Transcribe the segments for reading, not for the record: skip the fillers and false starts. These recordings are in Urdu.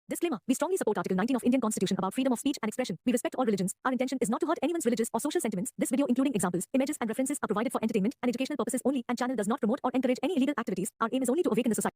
Disclaimer. We strongly support Article 19 of Indian Constitution about freedom of speech and expression. We respect all religions. Our intention is not to hurt anyone's religious or social sentiments. This video, including examples, images, and references, are provided for entertainment and educational purposes only, and channel does not promote or encourage any illegal activities. Our aim is only to awaken the society.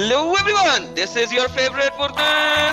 Hello everyone, this is your favorite Murtad.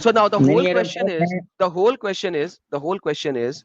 So now the whole question is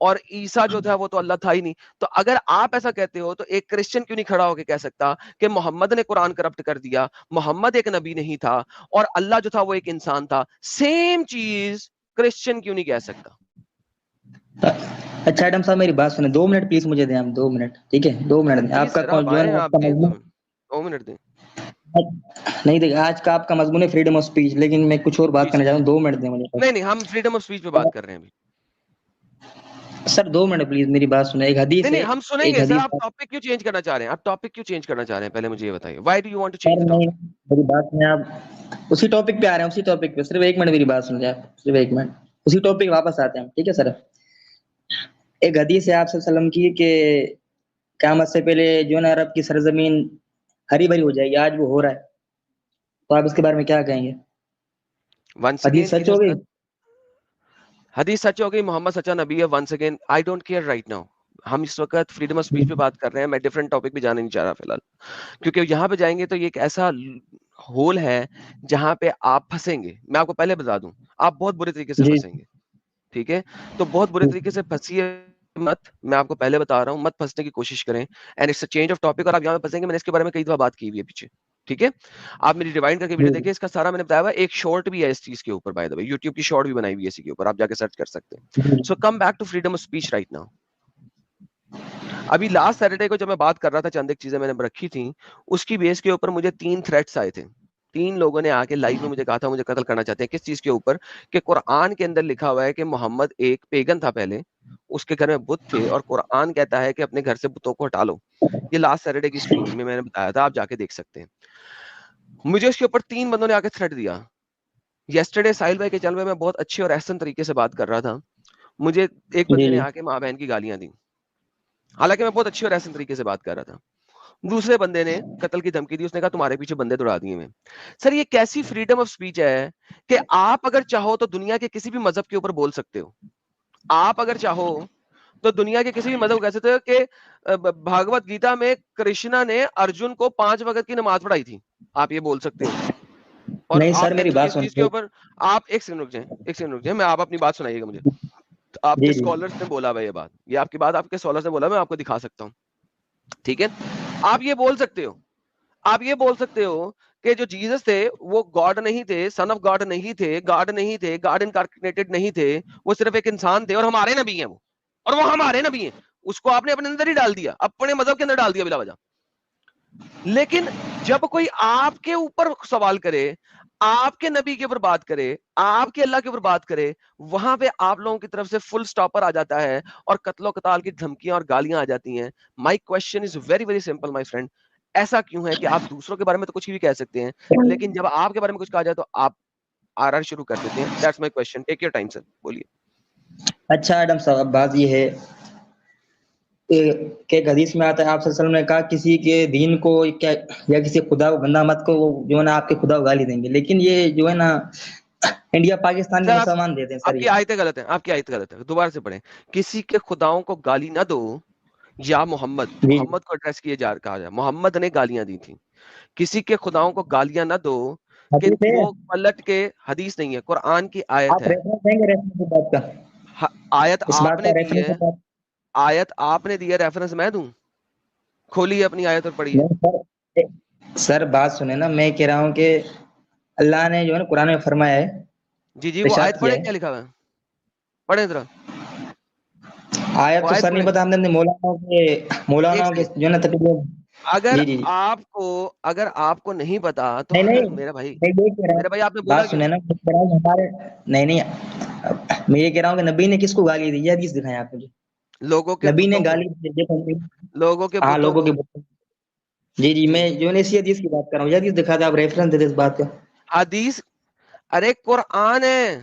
اور عیسیٰ جو تھا وہ تو اللہ تھا ہی نہیں. تو اگر آپ ایسا کہتے ہو تو ایک کرسچن کیوں نہیں کھڑا ہو کے کہہ سکتا کہ محمد نے قرآن کرپٹ کر دیا, محمد ایک نبی نہیں تھا اور اللہ جو تھا وہ ایک انسان تھا؟ سیم چیز کرسچن کیوں نہیں کہہ سکتا؟ اچھا ایڈم صاحب میری بات سنیں, 2 منٹ پلیز مجھے دیں آپ, 2 منٹ ٹھیک ہے, 2 منٹ دیں. آپ کا جو ہے نا, آپ کا مضمون 2 منٹ دیں. نہیں دیکھیں, آج کا آپ کا مضمون ہے فریڈم آف اسپیچ, لیکن میں کچھ اور بات کرنا چاہتا ہوں. 2 منٹ دیں مجھے. نہیں ہم فریڈم آف اسپیچ پہ بات کر رہے ہیں ابھی. سر 2 منٹ پلیز میری بات سنیں. ایک حدیث ہے, نہیں ہم سنیں گے سر. آپ ٹاپک کیوں چینج کرنا چاہ رہے ہیں؟ آپ ٹاپک کیوں چینج کرنا چاہ رہے ہیں پہلے مجھے یہ بتائیے. Why do you want to change the topic? میری بات سنیں, آپ اسی ٹاپک پہ آ رہے ہیں, اسی ٹاپک پہ. صرف 1 منٹ میری بات سن لیں آپ, صرف 1 منٹ. اسی ٹاپک پہ واپس آتے ہیں, ٹھیک ہے سر. ایک حدیث ہے آپ صلی اللہ علیہ وسلم کی کہ قیامت سے پہلے جو ہے نا عرب کی سرزمین ہری بھری ہو جائے گی. آج وہ ہو رہا ہے, تو آپ اس کے بارے میں کیا کہیں گے؟ حدیث سچ ہو گئی؟ حدیث سچ ہو گئی, محمد سچا نبی ہے. Once again I don't care right now. ہم اس وقت فریڈم آف اسپیچ پہ بات کر رہے ہیں. میں ڈفرنٹ ٹاپک پہ جانے نہیں چاہ رہا فی الحال, کیونکہ یہاں پہ جائیں گے تو یہ ایک ایسا ہول ہے جہاں پہ آپ پھنسیں گے. میں آپ کو پہلے بتا دوں, آپ بہت برے طریقے سے پھنسیں گے, ٹھیک ہے؟ تو بہت برے طریقے سے پھنسیے مت, میں آپ کو پہلے بتا رہا ہوں, مت پھنسنے کی کوشش کریں. And it's a change of topic, اور آپ یہاں پہ پھنسیں گے. میں نے اس کے بارے میں کئی دفعہ بات کی ہوئی ہے پیچھے, ٹھیک ہے؟ آپ میری ریوائنڈ کر کے ویڈیو دیکھیں, اس کا سارا میں نے بتایا ہوا. ایک شارٹ بھی ہے اس چیز کے اوپر, بائی دا وے یوٹیوب کی شارٹ بھی بنائی ہوئی ہے اسی کے اوپر, آپ جا کے سرچ کر سکتے ہیں. So come back to freedom of speech right now. ابھی لاسٹ سیٹرڈے کو جب میں بات کر رہا تھا, چند ایک چیزیں میں نے رکھی تھیں, اس کی بیس کے اوپر مجھے 3 تھریٹس آئے تھے. 3 لوگوں نے آ کے لائیو میں مجھے کہا تھا مجھے قتل کرنا چاہتے ہیں. کس چیز کے اوپر؟ کہ قرآن کے اندر لکھا ہوا ہے کہ محمد ایک پیگن تھا پہلے, اس کے گھر میں بت تھے, اور قرآن کہتا ہے کہ اپنے گھر سے بتوں کو ہٹا لو. یہ لاسٹ سیٹرڈے کی اسٹریم میں نے بتایا تھا, آپ جا کے دیکھ سکتے ہیں. مجھے اس کے اوپر 3 بندوں نے آ کے تھریٹ دیا. یسٹرڈے ساحل بھائی کے چینل میں بہت اچھے اور احسن طریقے سے بات کر رہا تھا. مجھے ایک بندے نے آ کے ماں بہن کی گالیاں دی, حالانکہ میں بہت اچھے اور احسن طریقے سے بات کر رہا تھا. دوسرے بندے نے قتل کی دھمکی دی, اس نے کہا تمہارے پیچھے بندے دوڑا دیے میں. سر یہ کیسی فریڈم آف اسپیچ ہے کہ آپ اگر چاہو تو دنیا کے کسی بھی مذہب کے اوپر بول سکتے ہو. آپ اگر چاہو تو دنیا کے کسی بھی مذہب کو کہہ سکتے ہو کہ بھاگوت گیتا میں کرشنا نے ارجن کو 5 وقت کی نماز پڑھائی تھی, آپ یہ بول سکتے ہو. اور نہیں سر آپ میری بات اس چیز کے اوپر آپ ایک سیکنڈ رک جائیں, میں آپ اپنی بات سنائیے گا مجھے. آپ کے اسکالرس نے بولا ہوا یہ بات, یہ آپ کی بات آپ کے اسکالرس نے بولا, میں آپ کو دکھا سکتا ہوں, ٹھیک ہے؟ آپ یہ بول سکتے ہو, آپ یہ بول سکتے ہو کہ جو جیزس تھے وہ گاڈ نہیں تھے, سن آف گاڈ نہیں تھے, گاڈ نہیں تھے, گاڈ انکارنیٹڈ نہیں تھے, وہ صرف ایک انسان تھے, اور ہمارے نبی ہیں وہ, اور وہ ہمارے نبی ہیں. اس کو آپ نے اپنے اندر ہی ڈال دیا, اپنے مذہب کے اندر ڈال دیا بلا وجہ. لیکن جب کوئی آپ کے اوپر سوال کرے, آپ کے نبی کے اوپر بات کرے, آپ کے اللہ کے اوپر بات کرے, وہاں پہ آپ لوگوں کی طرف سے فل سٹاپر آ جاتا ہے اور قتل و قتال کی دھمکیاں اور گالیاں آ جاتی ہیں. My question is very very simple my friend, ایسا کیوں ہے کہ آپ دوسروں کے بارے میں تو کچھ بھی کہہ سکتے ہیں, لیکن جب آپ کے بارے میں کچھ کہا جائے تو آپ آر شروع کر دیتے ہیں؟ That's my question, take your time sir, بولیے. اچھا ایڈم صاحب, بات یہ ہے کہ ایک حدیث میں آتا ہے, آپ صلی اللہ علیہ وسلم نے کہا کسی کے دین کو یا کسی خدا کو گندا مت کو, وہ جو ہے نا آپ کے خدا کو گالی دیں گے. لیکن یہ جو ہے نا انڈیا پاکستان کے مسلمان دیتے ہیں. آپ کی آیتیں غلط ہیں, آپ کی آیت غلط ہے, دوبارہ سے پڑھیں. کسی کے خداؤں کو گالی نہ دو, یا محمد کو ایڈریس کیے جا کہا جائے, محمد نے گالیاں دی تھیں. کسی کے خداؤں کو گالیاں نہ دو کہ وہ پلٹ کے, حدیث نہیں ہے, قرآن کی آیت ہے. آیت آپ نے دی ہے, آیت آپ نے دی ہے, ریفرنس میں دوں؟ کھولیے اپنی آیت اور پڑھیے. سر بات سنیں نا, میں کہہ رہا ہوں کہ اللہ نے جو ہے نا قرآن میں فرمایا ہے. جی وہ آیت پڑھیں, کیا لکھا ہوا ہے, پڑھیں ذرا آیت. تو سر نہیں پتا, ہم نے مولانا کے جو ہے نا تقریباً. اگر آپ کو نہیں پتا تو میرا بھائی آپ نے بولا سنیں نا, نہیں میں یہ کہہ رہا ہوں کہ نبی نے کس کو گالی دی, یہ حدیث دکھائیں آپ مجھے. لوگوں کے نبی نے گالی لوگوں کے جی میں جو ہے اسی حدیث کی بات کر رہا ہوں. یہ حدیث دکھا دیں آپ, ریفرنس دے دیں اس بات کا. حدیث, ارے قرآن ہے,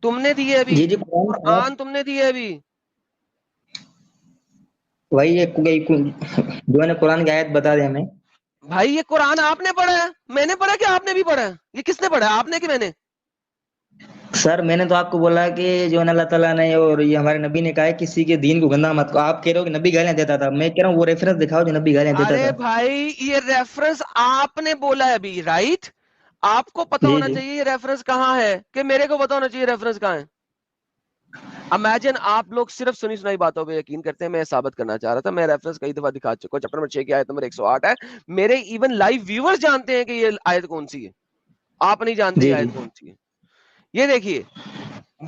تم نے دی ہے ابھی. جی قرآن تم نے دی ہے ابھی. وہی جو ہے نا قرآن کی آیت بتا دیں ہمیں. بھائی یہ قرآن آپ نے پڑھا ہے, میں نے پڑھا کہ آپ نے بھی پڑھا ہے؟ یہ کس نے پڑھا ہے, آپ نے کہ میں نے؟ سر میں نے تو آپ کو بولا کہ جو ہے نا اللہ تعالیٰ نے اور یہ ہمارے نبی نے کہا ہے کسی کے دین کو گندا مت کو. آپ کہہ رہے ہو کہ نبی گالیاں دیتا تھا, میں کہہ رہا ہوں وہ ریفرنس دکھاؤ جو نبی گالیاں دیتا تھا. ارے بھائی یہ ریفرنس آپ نے بولا ہے ابھی, رائٹ؟ آپ کو پتا ہونا چاہیے یہ ریفرنس کہاں ہے, کہ میرے کو پتا ہونا چاہیے ریفرنس کہاں ہے. امیجن آپ لوگ صرف سنی سنائی باتوں پہ یقین کرتے ہیں. میں ثابت کرنا چاہ رہا تھا, میں ریفرنس کئی دفعہ دکھا چکا ہوں, چیپٹر نمبر 6 کی آیت نمبر 108 ہے. میرے ایون لائیو ویور جانتے ہیں کہ یہ آیت کون سی ہے, آپ نہیں جانتے یہ آیت کون سی ہے. یہ دیکھیے,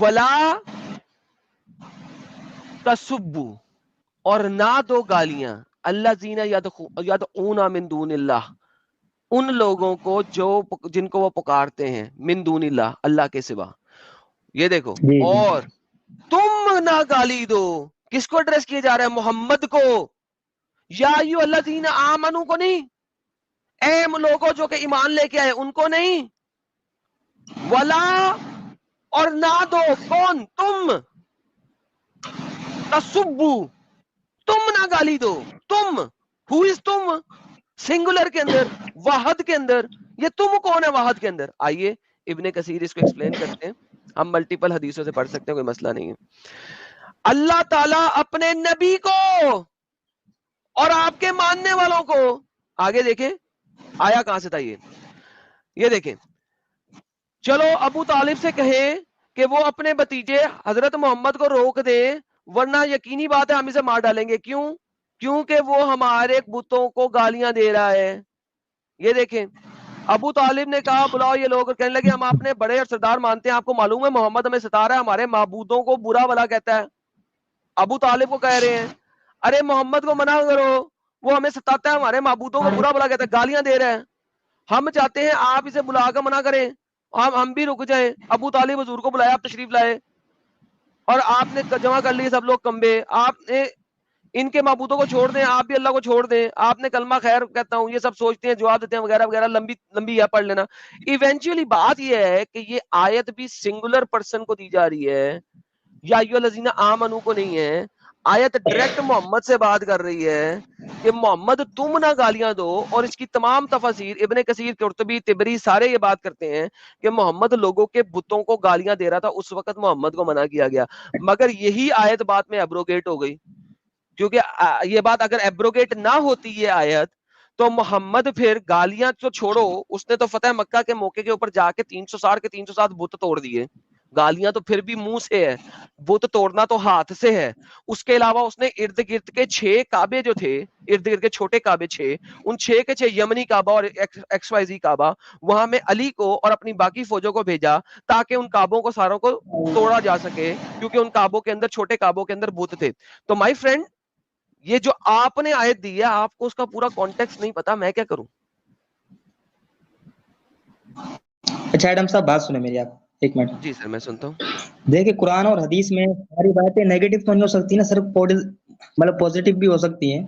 ولا تسبو, اور نہ دو گالیاں, الذین یدعون من دون اللہ, ان لوگوں کو جن کو وہ پکارتے ہیں, من دون اللہ, اللہ کے سوا. یہ دیکھو, اور تم نہ گالی دو. کس کو ایڈریس کیا جا رہا ہے؟ محمد کو. یا ایھا الذین آمنو کو نہیں, اے لوگوں جو کہ ایمان لے کے آئے ان کو نہیں. ولا, اور نہ دو, کون؟ تم. تسبو, تم نہ گالی دو. تم, ہو از تم؟ سنگولر کے اندر, واحد کے اندر. یہ تم کون ہے واحد کے اندر؟ آئیے ابن کثیر اس کو ایکسپلین کرتے ہیں. ہم ملٹیپل حدیثوں سے پڑھ سکتے ہیں, کوئی مسئلہ نہیں ہے. اللہ تعالیٰ اپنے نبی کو اور آپ کے ماننے والوں کو, آگے دیکھیں آیا کہاں سے تھا یہ دیکھیں, چلو ابو طالب سے کہیں کہ وہ اپنے بھتیجے حضرت محمد کو روک دیں, ورنہ یقینی بات ہے ہم اسے مار ڈالیں گے. کیوں؟ کیونکہ وہ ہمارے بتوں کو گالیاں دے رہا ہے. یہ دیکھیں, ابو طالب نے کہا بلاؤ یہ لوگ, کہنے لگے ہم اپنے بڑے اور سردار مانتے ہیں, آپ کو معلوم ہے محمد ہمیں ستا رہا ہے, ہمارے معبودوں کو برا بھلا کہتا ہے. ابو طالب کو کہہ رہے ہیں ارے محمد کو منع کرو, وہ ہمیں ستاتا ہے, ہمارے معبودوں کو برا بھلا کہتا ہے, گالیاں دے رہا ہے. ہم چاہتے ہیں آپ اسے بلا کر منع کریں, ہم بھی رک جائیں. ابو طالب حضور کو بلایا, آپ تشریف لائے, اور آپ نے جمع کر لیے سب لوگ کمبے. آپ نے ان کے معبودوں کو چھوڑ دیں, آپ بھی اللہ کو چھوڑ دیں. آپ نے کلمہ خیر کہتا ہوں, یہ سب سوچتے ہیں, جواب دیتے ہیں وغیرہ وغیرہ, لمبی ہے, پڑھ لینا. ایونچولی بات یہ ہے کہ یہ آیت بھی سنگولر پرسن کو دی جا رہی ہے, یا ایھا الذین آمنو کو نہیں ہے. آیت ڈائریکٹ محمد سے بات کر رہی ہے کہ محمد تم نہ گالیاں دو. اور اس کی تمام تفاسیر, ابن کثیر, قرطبی, طبری, سارے یہ بات کرتے ہیں کہ محمد لوگوں کے بتوں کو گالیاں دے رہا تھا, اس وقت محمد کو منع کیا گیا. مگر یہی آیت بعد میں ایبروگیٹ ہو گئی, کیونکہ یہ بات اگر ایبروگیٹ نہ ہوتی یہ آیت, تو محمد پھر گالیاں تو چھوڑو, اس نے تو فتح مکہ کے موقع کے اوپر جا کے 360 کے 360 بت توڑ دیے. گالیاں تو پھر بھی منہ سے ہے, بت توڑنا تو ہاتھ سے ہے. اس کے علاوہ اس نے ارد گرد کے 6 کعبے جو تھے, ارد گرد کے چھوٹے کعبے 6, ان 6 کے 6 یمنی کعبہ اور ایکس وائی زی کعبہ, وہاں میں علی کو اور اپنی باقی فوجوں کو بھیجا تاکہ ان کعبوں کو ساروں کو توڑا جا سکے, کیونکہ ان کعبوں کے اندر, چھوٹے کعبوں کے اندر بت تھے. تو مائی فرینڈ, یہ جو آپ نے آیت دی ہے, آپ کو اس کا پورا کانٹیکسٹ نہیں پتا, میں کیا کروں؟ اچھا ایڈم صاحب بات سنیں میری, آپ ایک منٹ. جی سر میں سنتا ہوں. دیکھیں قرآن اور حدیث میں ساری باتیں نیگیٹو تو نہیں ہو سکتی نا, صرف مطلب پازیٹیو بھی ہو سکتی ہیں.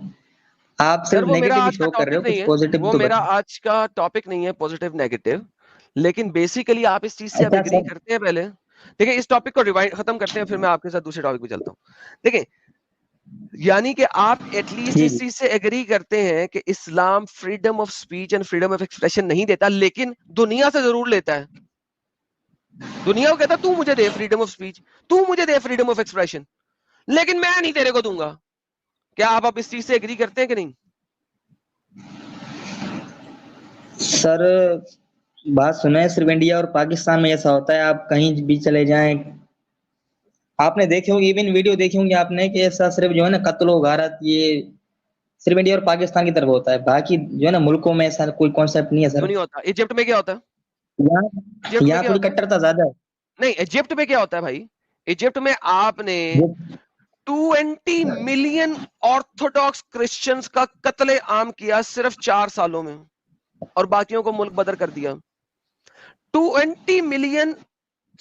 آپ صرف نیگیٹو ہی شو کر رہے ہو, کچھ پازیٹیو وہ تو میرا آج کا ٹاپک نہیں ہے پازیٹیو نیگیٹو, لیکن بیسیکلی آپ اس چیز سے اب ایگری کرتے ہیں. پہلے دیکھیں اس ٹاپک کو ریوائنڈ ختم کرتے ہیں, پھر میں آپ کے ساتھ دوسرے ٹاپک پہ چلتا ہوں. دیکھیں, یعنی کہ آپ ایٹ لیسٹ اس چیز سے ایگری کرتے ہیں کہ اسلام freedom of speech and freedom of expression نہیں دیتا, لیکن دنیا سے ضرور لیتا ہے. دنیا کو کہتا ہے تو مجھے دے فریڈم آف اسپیچ, تو مجھے دے فریڈم آف ایکسپریشن, لیکن میں نہیں تیرے کو دوں گا. کیا آپ اب اس چیز سے ایگری کرتے ہیں کہ نہیں؟ سر بات سنیں, صرف انڈیا اور پاکستان میں ایسا ہوتا ہے, آپ کہیں بھی چلے جائیں, آپ نے دیکھے ہوں گے, ایون ویڈیو دیکھی ہوں گے آپ نے, کہ ایسا صرف جو ہے نا قتل و غارت یہ صرف انڈیا اور پاکستان کی طرف ہوتا ہے, باقی جو ہے نا ملکوں میں ایسا کوئی کانسیپٹ نہیں ہے سر. نہیں ہوتا. ایجپٹ میں کیا ہوتا ہے؟ یہاں تھوڑی کٹرتا زیادہ ہے. نہیں, ایجپٹ میں کیا ہوتا ہے بھائی؟ ایجپٹ میں آپ نے 20 ملین آرتھوڈاکس کرسچنز کا قتل عام کیا صرف 4 سالوں میں, اور باقیوں کو ملک بدر کر دیا. 20 ملین,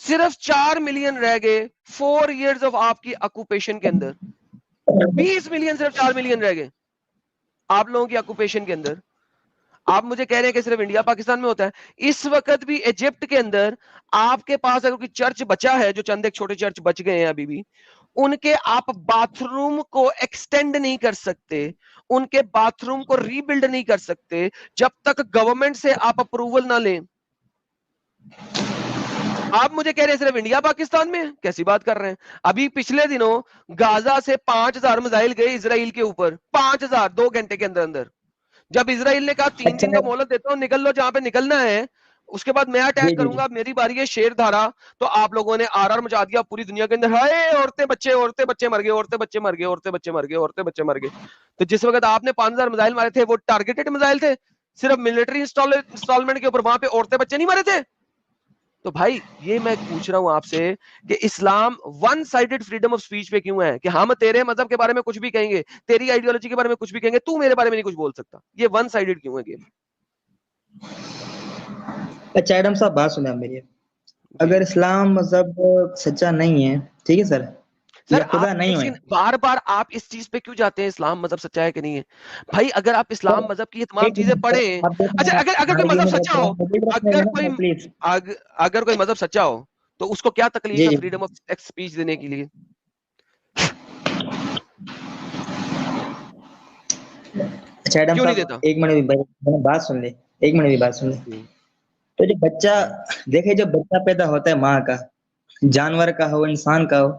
صرف 4 ملین رہ گئے 4 ایئرز آف آپ کی آکوپیشن کے اندر. 20 ملین, صرف 4 ملین رہ گئے آپ لوگوں کی آکوپیشن کے اندر. آپ مجھے کہہ رہے ہیں کہ صرف انڈیا پاکستان میں ہوتا ہے. اس وقت بھی ایجپٹ کے اندر آپ کے پاس اگر کوئی چرچ بچا ہے, جو چند ایک چھوٹے چرچ بچ گئے ہیں ابھی بھی, ان کے آپ باتھ روم کو ایکسٹینڈ نہیں کر سکتے, ان کے باتھ روم کو ری بلڈ نہیں کر سکتے جب تک گورنمنٹ سے آپ اپروول نہ لیں. آپ مجھے کہہ رہے ہیں صرف انڈیا پاکستان میں, کیسی بات کر رہے ہیں؟ ابھی پچھلے دنوں غازہ سے 5000 میزائل گئے اسرائیل کے اوپر, 5000 2 گھنٹے کے اندر اندر. جب اسرائیل نے کہا 3 دن کا مہلت دیتا ہوں, نکل لو جہاں پہ نکلنا ہے, اس کے بعد میں اٹیک کروں گا, میری باری ہے شیر دھارا, تو آپ لوگوں نے آر مچا دیا پوری دنیا کے اندر, ہائے عورتیں بچے مر گئے, عورتیں بچے مر گئے, عورتیں بچے مر گئے, عورتیں بچے مر گئے. تو جس وقت آپ نے 5000 میزائل مارے تھے وہ ٹارگیٹڈ میزائل تھے, صرف ملٹری انسٹالمنٹ کے اوپر, وہاں پہ عورتیں بچے نہیں مرے تھے. تو بھائی یہ میں پوچھ رہا ہوں آپ سے کہ اسلام one sided freedom of speech پہ کیوں ہے, کہ ہم تیرے مذہب کے بارے میں کچھ بھی کہیں گے, تیری آئیڈیالوجی کے بارے میں کچھ بھی کہیں گے, تو میرے بارے میں نہیں کچھ بول سکتا. یہ ون سائیڈڈ کیوں ہے گیم؟ اچھا ایڈم صاحب بات سنیں میری, اگر اسلام مذہب سچا نہیں ہے, ٹھیک ہے سر, سر یا خدا آپ نہیں ہے, بار بار آپ اس چیز پہ کیوں جاتے ہیں اسلام مذہب سچا ہے کہ نہیں ہے؟ بھائی اگر آپ اسلام مذہب کی یہ تمام چیزیں پڑھیں, اچھا اگر کوئی مذہب سچا ہو, اگر کوئی مذہب سچا ہو تو اس کو کیا تکلیف ہے فریڈم آف اسپیچ دینے کے لیے؟ اچھا ایڈم کیوں نہیں صاحب دیتا؟ ایک منٹ بات سن لے, ایک منٹ بھی بات سن لے. تو جب بچہ دیکھے, جب بچہ پیدا ہوتا ہے ماں کا, جانور کا ہو انسان کا ہو,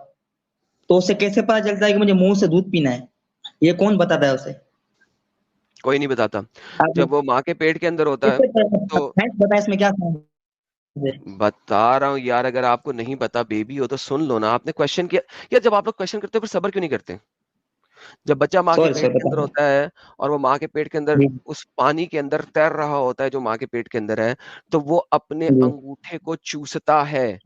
تو اسے کیسے پتا چلتا ہے کہ مجھے منہ سے دودھ پینا ہے؟ یہ کون بتاتا ہے اسے؟ کوئی نہیں بتاتا. جب وہ ماں کے پیٹ کے اندر ہوتا ہے تو بتا اس میں کیا بتا رہا ہوں یار, اگر آپ کو نہیں پتا بیبی ہو تو سن لو نا. آپ نے کوشچن کیا یا جب آپ لوگ کوشچن کرتے ہیں پھر صبر کیوں نہیں کرتے؟ جب بچہ ماں کے پیٹ کے اندر ہوتا ہے اور وہ ماں کے پیٹ کے اندر اس پانی کے اندر تیر رہا ہوتا ہے جو ماں کے پیٹ کے اندر ہے, تو وہ اپنے انگوٹھے کو چوستا ہے,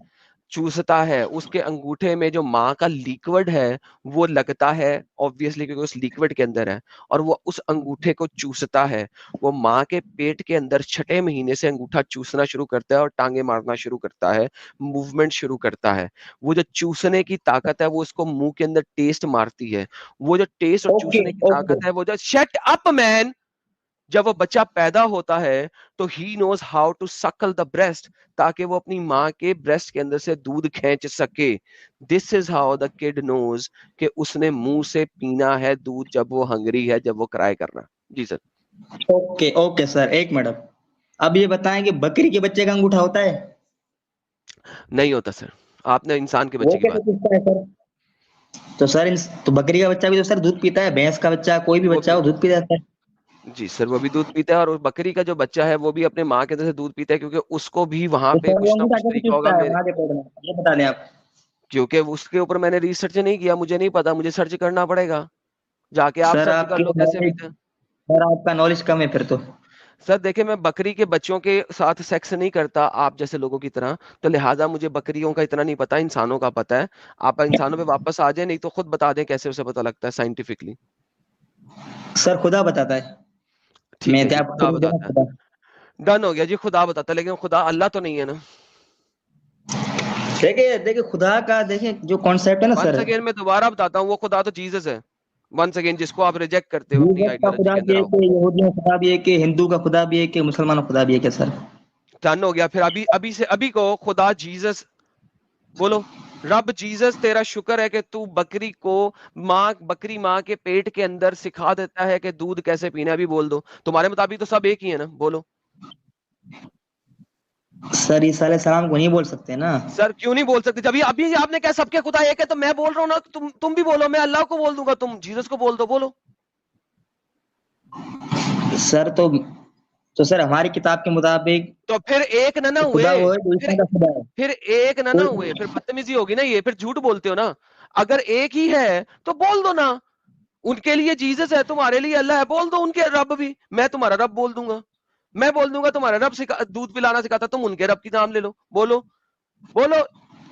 اس کے انگوٹھے میں جو ماں کا لیکوڈ ہے وہ لگتا ہے obviously کیونکہ اس لیکوڈ کے اندر ہے, اور وہ اس انگوٹھے کو چوستا ہے. وہ ماں کے پیٹ کے اندر 6 مہینے سے انگوٹھا چوسنا شروع کرتا ہے اور ٹانگیں مارنا شروع کرتا ہے, موومنٹ شروع کرتا ہے. وہ جو چوسنے کی طاقت ہے وہ اس کو منہ کے اندر ٹیسٹ مارتی ہے. وہ جو ٹیسٹ اور چوسنے کی طاقت ہے وہ جو شٹ اپ مین, جب وہ بچہ پیدا ہوتا ہے تو ہی knows how to suckle the breast, تاکہ وہ اپنی ماں کے بریسٹ کے اندر سے دودھ کھینچ سکے. دس از ہاؤ دا کڈ نوز کہ اس نے منہ سے پینا ہے دودھ جب وہ ہنگری ہے, جب وہ کرائے کرنا. جی سر. اوکے سر, ایک منٹ. اب یہ بتائیں کہ بکری کے بچے کا انگوٹھا ہوتا ہے؟ نہیں ہوتا سر, آپ نے انسان کے بچے کی بات. تو سر تو بکری کا بچہ بھی تو سر دودھ پیتا ہے, بھینس کا بچہ, کوئی بھی بچہ وہ دودھ پی جاتا ہے. جی سر, وہ بھی دودھ پیتا ہے, اور بکری کا جو بچہ ہے وہ بھی اپنے ماں کے اندر سے دودھ پیتا ہے, کیونکہ اس کو بھی وہاں پہ کچھ نہ کچھ طریقہ ہوگا. یہ بتا دیں آپ. کیونکہ اس کے اوپر میں نے ریسرچ نہیں کیا, مجھے نہیں پتا, مجھے سرچ کرنا پڑے گا جا کے. آپ سرچ کر لو کیسے پیتے ہیں. سر آپ کا نالج کم ہے پھر تو. سر دیکھیں, میں بکری کے بچوں کے ساتھ سیکس نہیں کرتا آپ جیسے لوگوں کی طرح, تو لہٰذا مجھے بکریوں کا اتنا نہیں پتا, انسانوں کا پتا ہے. آپ انسانوں پہ واپس آ جائیں, نہیں تو خود بتا دیں کیسے اسے پتا لگتا ہے سائنٹیفکلی. سر خدا بتاتا ہے. ٹھیک ہے جی, خدا بتاتا ہے. ڈن ہو گیا جی, خدا بتاتا ہے, لیکن خدا اللہ تو نہیں ہے نا. دیکھیں خدا کا, دیکھیں جو کانسیپٹ ہے نا سر, ونس اگین میں دوبارہ بتاتا ہوں, وہ خدا تو جیزس ہے. ونس اگین جس کو آپ ریجیکٹ کرتے ہو اپنی کا آئیڈیالوجی خدا کے بھی اندر ہے آؤ. کہ یہودیوں کا خدا بھی ہے کہ ہندو کا خدا بھی ہے کہ مسلمانوں کا خدا بھی ہے کیا سر؟ ڈن ہو گیا. پھر ابھی سے ابھی کو خدا جیزس بولو. رب جیزس تیرا شکر ہے کہ تو بکری کو بکری ماں کے پیٹ کے اندر سکھا دیتا ہے کہ دودھ کیسے پینا ہے. ابھی بول دو, تمہارے مطابق تو سب ایک ہی ہے نا, بولو. سر عیسیٰ علیہ السلام کو نہیں بول سکتے نا سر. کیوں نہیں بول سکتے؟ جب ابھی آپ نے کہا سب کے خدا ایک ہے, تو میں بول رہا ہوں نا, تم بھی بولو, میں اللہ کو بول دوں گا, تم جیزس کو بول دو, بولو. سر. تو سر ہماری کتاب کے مطابق تو پھر ایک نہ ہوئے, خدا وہ ہے جو عیسیٰ کا خدا ہے. پھر ایک نہ ہوئے, پھر بدتمیزی ہوگی نا یہ, پھر جھوٹ بولتے ہو نا. اگر ایک ہی ہے تو بول دو نا, ان کے لیے جیزس ہے, تمہارے لیے اللہ ہے, بول دو ان کے رب بھی. میں تمہارا رب بول دوں گا, میں بول دوں گا تمہارا رب دودھ پلانا سکھاتا, تم ان کے رب کی نام لے لو, بولو بولو.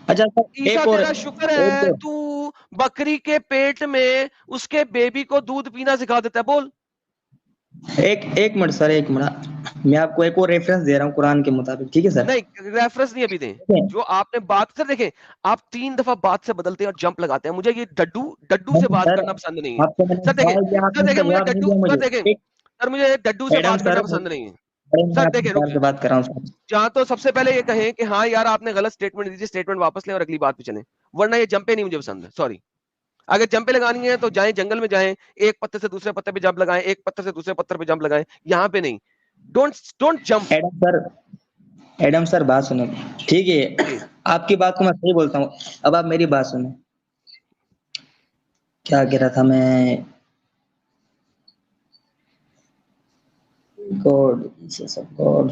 اچھا عیسیٰ تیرا شکر ہے تو بکری کے پیٹ میں اس کے بیبی کو دودھ پینا سکھا دیتا ہے, بول. ایک منٹ سر, ایک منٹ, میں آپ کو ایک اور ریفرنس دے رہا ہوں قرآن کے مطابق, ٹھیک ہے سر؟ نہیں ریفرنس نہیں ابھی دیں, جو آپ نے بات کر, دیکھیں آپ 3 دفعہ بات سے بدلتے ہیں اور جمپ لگاتے ہیں. مجھے یہ ڈڈو سے بات کرنا پسند نہیں ہے. سر دیکھیں مجھے ڈڈو سے بات کرنا پسند نہیں ہے. سر دیکھیں بات کر رہا ہوں. جہاں تو سب سے پہلے یہ کہیں کہ ہاں یار آپ نے غلط اسٹیٹمنٹ دی, اسٹیٹمنٹ واپس لیں اور اگلی بات پہ چلیں, ورنہ یہ جمپے نہیں مجھے پسند ہے, سوری. اگر جمپے لگانی ہے تو جائیں جنگل میں جائیں, ایک پتھر سے دوسرے پتھر پہ جمپ لگائیں, ایک پتھر سے دوسرے پتھر پہ جمپ لگائیں, یہاں پہ نہیں. Don't jump. ایڈم سر بات سنیں, ٹھیک ہے, آپ کی بات کو میں صحیح بولتا ہوں, اب آپ میری بات سنیں. کیا کہہ رہا تھا میں, گاڈ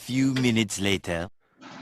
Few minutes later.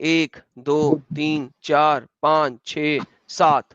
1 2 3 4 5 6 7,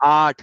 8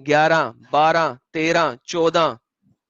11 12 13 14,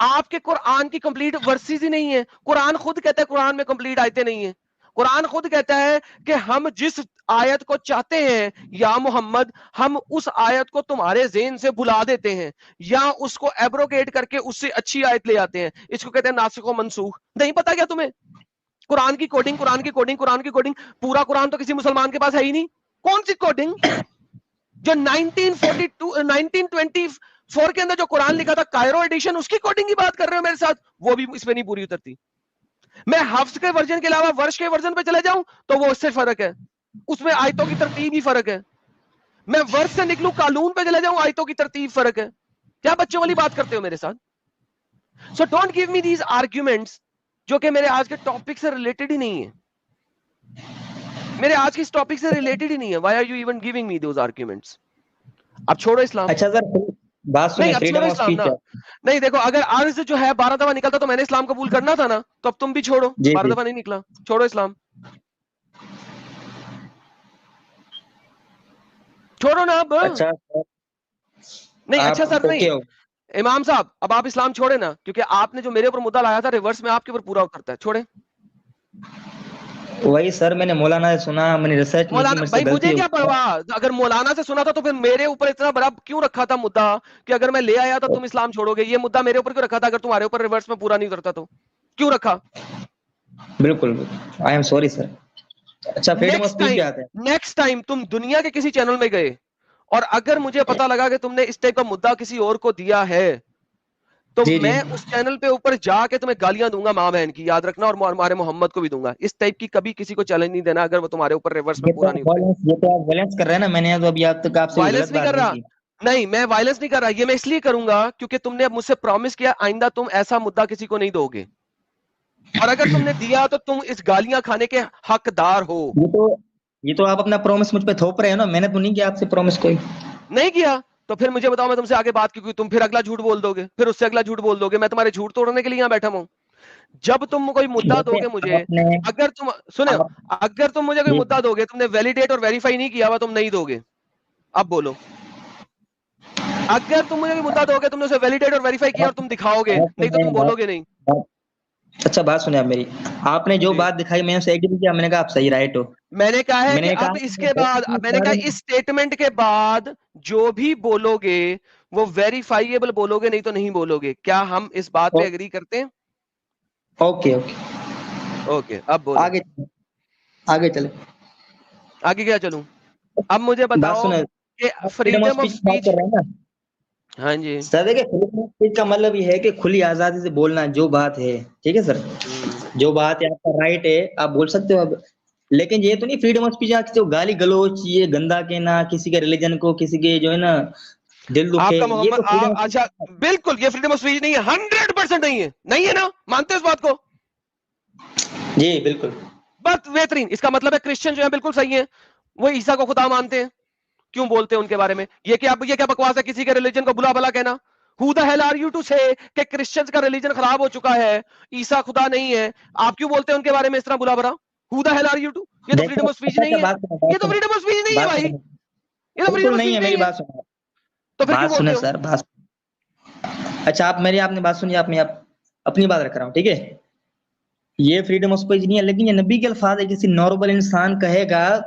آپ کے قرآن کی کمپلیٹ ورسز ہی نہیں ہے. قرآن خود کہتا ہے قرآن میں کمپلیٹ آیتیں نہیں ہیں. قرآن خود کہتا ہے کہ ہم جس آیت کو چاہتے ہیں یا محمد ہم اس آیت کو تمہارے ذہن سے بھلا دیتے ہیں یا اس کو ایبروگیٹ کر کے اس سے اچھی آیت لے آتے ہیں. اس کو کہتے ہیں ناسخ و منسوخ. نہیں پتا کیا تمہیں؟ قرآن کی کوڈنگ قرآن کی کوڈنگ قرآن کی کوڈنگ. پورا قرآن تو کسی مسلمان کے پاس ہے ہی نہیں. کون سی کوڈنگ؟ جو 1924 کے اندر جو قرآن لکھا تھا کائرو ایڈیشن, اس کی کوڈنگ کی بات کر رہے ہو میرے ساتھ, وہ بھی اس میں نہیں پوری اترتی. میں حفظ کے ورژن کے علاوہ ورش کے ورژن پہ چلے جاؤں تو وہ اس سے فرق ہے, اس میں آیتوں کی ترتیب ہی فرق ہے. میں ورش سے نکلوں قانون پہ چلے جاؤں, آیتوں کی ترتیب فرق ہے. کیا بچوں والی بات کرتے ہو میرے ساتھ؟ So don't give me these arguments جو کہ میرے آج کے ٹاپک سے ریلیٹڈ ہی نہیں ہے. میرے آج کی اس ٹاپک سے ریلیٹڈ ہی نہیں ہے. Why are you even giving me those arguments? اب چھوڑو اسلام. اچھا سر بات سنیں, فریڈم آف اسپیچ ہے. نہیں دیکھو, اگر عرض جو ہے 12 دفعہ نکلتا تو میں نے اسلام قبول کرنا تھا نا, تو اب تم بھی چھوڑو. 12 دفعہ نہیں نکلا, چھوڑو اسلام, چھوڑو نا اب. اچھا نہیں اچھا سر نہیں امام صاحب, اب آپ اسلام چھوڑے نا, کیونکہ آپ نے جو میرے اوپر مدعا لایا تھا ریورس میں آپ کے اوپر پورا کرتا ہے. چھوڑے وہی سر, میں نے مولانا سے سنا, میں نے ریسرچ مولانا بھائی مجھے کیا پرواہ, اگر مولانا سے سنا تھا تو پھر میرے اوپر اتنا بڑا کیوں رکھا تھا مدعا کہ اگر میں لے آیا تو تم اسلام چھوڑو گے؟ یہ مدعا میرے اوپر کیوں رکھا تھا اگر تمہارے اوپر ریورس میں پورا نہیں اترتا تو کیوں رکھا؟ بالکل, آئی ایم سوری سر. اچھا فریڈم آف اسپیچ کیا آتا ہے؟ نیکسٹ ٹائم تم دنیا کے کسی چینل میں گئے اور اگر مجھے پتا لگا کہ تم نے اس ٹائپ کا مدعا کسی اور کو دیا ہے تو میں اس چینل پہ اوپر جا کے تمہیں گالیاں دوں گا ماں بہن کی, یاد رکھنا, اور ہمارے محمد کو بھی دوں گا. اس ٹائپ کی کبھی کسی کو چیلنج نہیں دینا اگر وہ تمہارے اوپر ریورس میں پورا نہیں اترے. یہ تو آپ وائلنس کر رہے ہیں نا, میں نے تو ابھی آپ تک آپ سے وائلنس نہیں کر رہا. نہیں میں وائلنس نہیں کر رہا, یہ میں اس لیے کروں گا کیونکہ تم نے اب مجھ سے پرومس کیا آئندہ تم ایسا مدعا کسی کو نہیں دو گے, اور اگر تم نے دیا تو تم اس گالیاں کھانے کے حقدار ہو. یہ تو آپ اپنا پرومس مجھ پہ تھوپ رہے ہیں نا, میں نے تو نہیں کیا آپ سے پرومس کوئی. نہیں کیا تو پھر مجھے بتاؤ, میں تم سے آگے بات کیوں, تم پھر اگلا جھوٹ بول دو گے, پھر اس سے اگلا جھوٹ بول دو گے. میں تمہارے جھوٹ توڑنے کے لیے یہاں بیٹھا ہوں. جب تم کوئی مدعا دو گے مجھے, اگر تم سنو, اگر تم مجھے کوئی مدعا دو گے, تم نے ویلیڈیٹ اور ویریفائی نہیں کیا ہوا, تم نہیں دو گے. اب بولو, اگر تم مجھے کوئی مدعا دو گے, تم نے اسے ویلیڈیٹ اور ویریفائی کیا اور تم دکھاؤ گے, نہیں تو تم بولو گے نہیں. اچھا بات سنیں آپ میری, آپ نے جو بات دکھائی میں نے اسے ایگری کیا, میں نے کہا آپ صحیح رائٹ ہو. میں نے کہا ہے کہ اب اس کے بعد, میں نے کہا اس اسٹیٹمنٹ کے بعد جو بھی بولو گے وہ ویریفائیبل بولو گے, نہیں تو نہیں بولو گے. کیا ہم اس بات پہ ایگری کرتے ہیں؟ Okay okay. اب بولو, آگے چلے. آگے کیا چلوں؟ اب مجھے بتاؤ کہ فریڈم آف اسپیچ. ہاں جی سر دیکھیں, فریڈم آف اسپیچ کا مطلب یہ ہے کہ کھلی آزادی سے بولنا جو بات ہے, ٹھیک ہے سر, جو بات ہے آپ کا رائٹ ہے, آپ بول سکتے ہو. اب لیکن یہ تو نہیں فریڈم آف اسپیچ کسی کو گالی گلوچ, یہ گندا کہنا کسی کے ریلیجن کو, کسی کے جو ہے نا دل دکھے, اچھا بالکل یہ فریڈم آف اسپیچ نہیں ہے, 100% نہیں ہے. نہیں ہے نا, مانتے ہو اس بات کو؟ جی بالکل, بس بہترین. اس کا مطلب ہے کرسچن جو ہے بالکل صحیح ہے, وہ عیسیٰ کو خدا مانتے ہیں. کیوں بولتے ہیں ان کے بارے میں؟ یہ کیا بکواس ہے کسی کے ریلیجن کو بلا بلا کہنا؟ Who the hell are you to say کہ کرسچنز کا ریلیجن خراب ہو چکا ہے, عیسیٰ خدا نہیں ہے, آپ کیوں بولتے ہیں ان کے بارے میں اس طرح بلا بلا؟ Who the hell are you to? یہ تو فریڈم آف اسپیچ نہیں ہے, یہ تو فریڈم آف اسپیچ نہیں ہے بھائی, یہ تو فریڈم آف اسپیچ نہیں ہے. تو پھر کیوں بولتے ہو؟ سر بات, اچھا آپ نے بات سنی, آپ میں اپنی بات رکھ رہا ہوں, ٹھیک ہے. یہ فریڈم آف اسپیچ نہیں ہے, لیکن یہ نبی کے الفاظ ہے. کسی نارمل انسان کہے گا,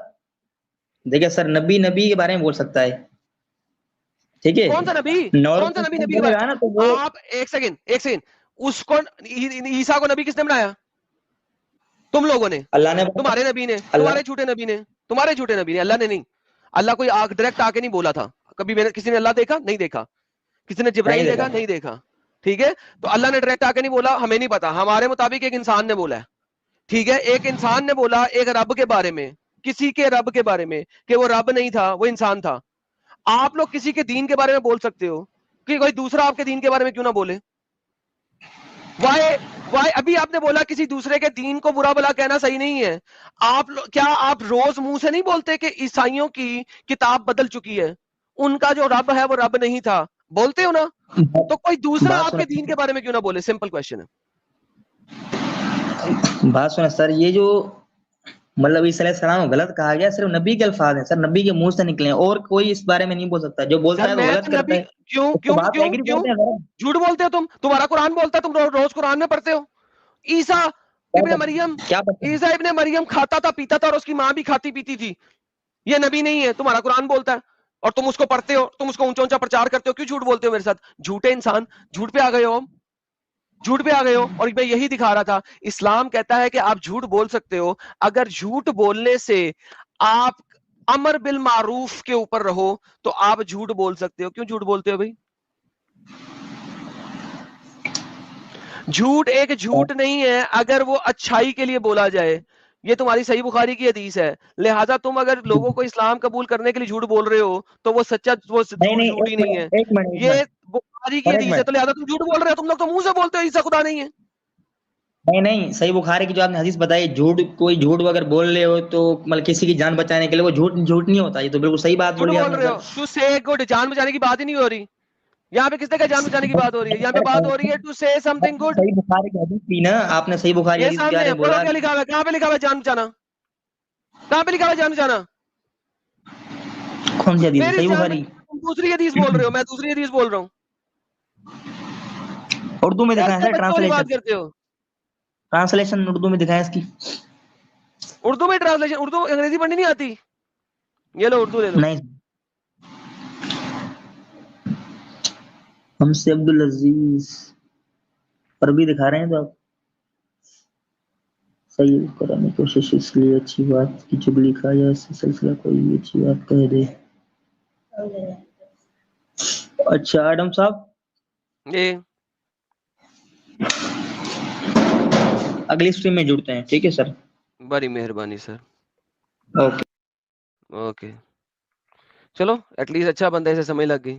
دیکھیں سر, نبی کے بارے میں بول سکتا ہے, ٹھیک ہے. کون سا نبی آپ ایک سیکنڈ, اس کو عیسیٰ کو نبی کس نے بنایا؟ تم لوگوں نے, اللہ نے, تمہارے نبی نے, تمہارے جھوٹے نبی نے, اللہ نے نہیں. اللہ کوئی ڈائریکٹ آ کے نہیں بولا تھا کبھی. کسی نے اللہ دیکھا؟ نہیں دیکھا. کسی نے جبرائیل دیکھا؟ نہیں دیکھا. ٹھیک ہے, تو اللہ نے ڈائریکٹ آ کے نہیں بولا, ہمیں نہیں پتا. ہمارے مطابق ایک انسان نے بولا ہے, ٹھیک ہے, ایک انسان نے بولا ایک رب کے بارے میں, کسی کے رب کے بارے میں, کہ وہ رب نہیں تھا, وہ انسان تھا. آپ لوگ کسی کے دین کے بارے میں بول سکتے ہو کہ کوئی دوسرا آپ کے دین کے بارے میں کیوں نہ بولے؟ وائی ابھی آپ نے بولا کسی دوسرے کے دین کو برا بلا کہنا صحیح نہیں ہے. کیا آپ روز منہ سے نہیں بولتے کہ عیسائیوں کی کتاب بدل چکی ہے, ان کا جو رب ہے وہ رب نہیں تھا, بولتے ہو نا؟ تو کوئی دوسرا آپ کے دین کے بارے میں کیوں نہ بولے؟ سمپل کوشچن ہے. بات سنا سر, یہ جو مطلب عیسیٰ علیہ السلام کو غلط کہا گیا، صرف نبی کے الفاظ ہیں سر، نبی کے منہ سے نکلے ہیں، اور کوئی اس بارے میں نہیں بول سکتا، جو بولتا سر ہے وہ میں غلط تو کرتا نبی ہے. کیوں اس کیوں کو بات کیوں ایگری کیوں کرتے ہیں سر. جھوٹ بولتے ہو تمہارا قرآن بولتا ہے، تم روز قرآن میں پڑھتے ہو. عیسیٰ ابن مریم کیا پتہ؟ عیسیٰ ابن مریم کھاتا تھا پیتا تھا اور اس کی ماں بھی کھاتی پیتی تھی. یہ نبی نہیں ہے، تمہارا قرآن بولتا ہے اور تم اس کو پڑھتے ہو، تم اس کو اونچا اونچا پرچار کرتے ہو. کیوں جھوٹ بولتے ہو میرے ساتھ؟ جھوٹے انسان، جھوٹ پہ آ گئے ہو، جھوٹ پہ آ گئے ہو. اور میں یہی دکھا رہا تھا، اسلام کہتا ہے کہ آپ جھوٹ بول سکتے ہو اگر جھوٹ بولنے سے آپ امر بالمعروف کے اوپر رہو تو آپ جھوٹ بول سکتے ہو. کیوں جھوٹ بولتے ہو بھائی؟ جھوٹ ایک جھوٹ نہیں ہے اگر وہ اچھائی کے لیے بولا جائے. یہ تمہاری صحیح بخاری کی حدیث ہے. لہٰذا تم اگر لوگوں کو اسلام قبول کرنے کے لیے جھوٹ بول رہے ہو تو وہ سچا وہ جھوٹ ہی نہیں ہے. یہ بخاری کی حدیث ہے تو لہٰذا تم جھوٹ بول رہے ہو. تم لوگ تو منہ سے بولتے ہو عیسیٰ خدا نہیں ہے. نہیں صحیح بخاری کی جو آپ نے حدیث بتائی، جھوٹ کوئی جھوٹ اگر بول رہے ہو تو مطلب کسی کی جان بچانے کے لیے وہ جھوٹ نہیں ہوتا. یہ تو بالکل صحیح بات جھوٹ بولی آپ بول نے رہے سر. ہو ٹو سے گڈ. جان بچانے کی بات ہی نہیں ہو رہی یہاں پہ. کس نے کہا جان بچانے کی بات ہو رہی ہے؟ یہاں پہ بات ہو رہی ہے ٹو سے سم تھنگ گڈ. صحیح بخاری کی حدیث تھی نا، آپ نے صحیح بخاری یہ حدیث کے سامنے بارے ہے، میں پڑھو بولا. کیا لکھا ہوا ہے. کہاں پہ لکھا ہوا ہے جان بچانا؟ کہاں پہ لکھا ہوا ہے جان بچانا؟ کون سی حدیث ہے؟ میری صحیح جان بخاری. تم دوسری حدیث بول رہے ہو، میں دوسری حدیث بول رہا ہوں. اردو میں دکھائیں کیسے سر، بچوں والی بات کرتے ہو؟ ٹرانسلیشن اردو میں دکھائیں اس کی. اردو میں ٹرانسلیشن؟ اردو انگریزی پڑھنی نہیں آتی؟ یہ لو اردو لے لو. نہیں، ہم سے عبد العزیز عربی دکھا رہے ہیں تو آپ صحیح کرانے کی کوشش اس لیے اچھی بات کی چگلی کھا یا اس سے سلسلہ کوئی بھی اچھی بات کہہ دے. اچھا ایڈم صاحب، جی اگلی اسٹریم میں جڑتے ہیں، ٹھیک ہے سر؟ بڑی مہربانی سر. اوکے. اوکے چلو ایٹ لیسٹ اچھا بندہ سے سمجھ لگ گئی.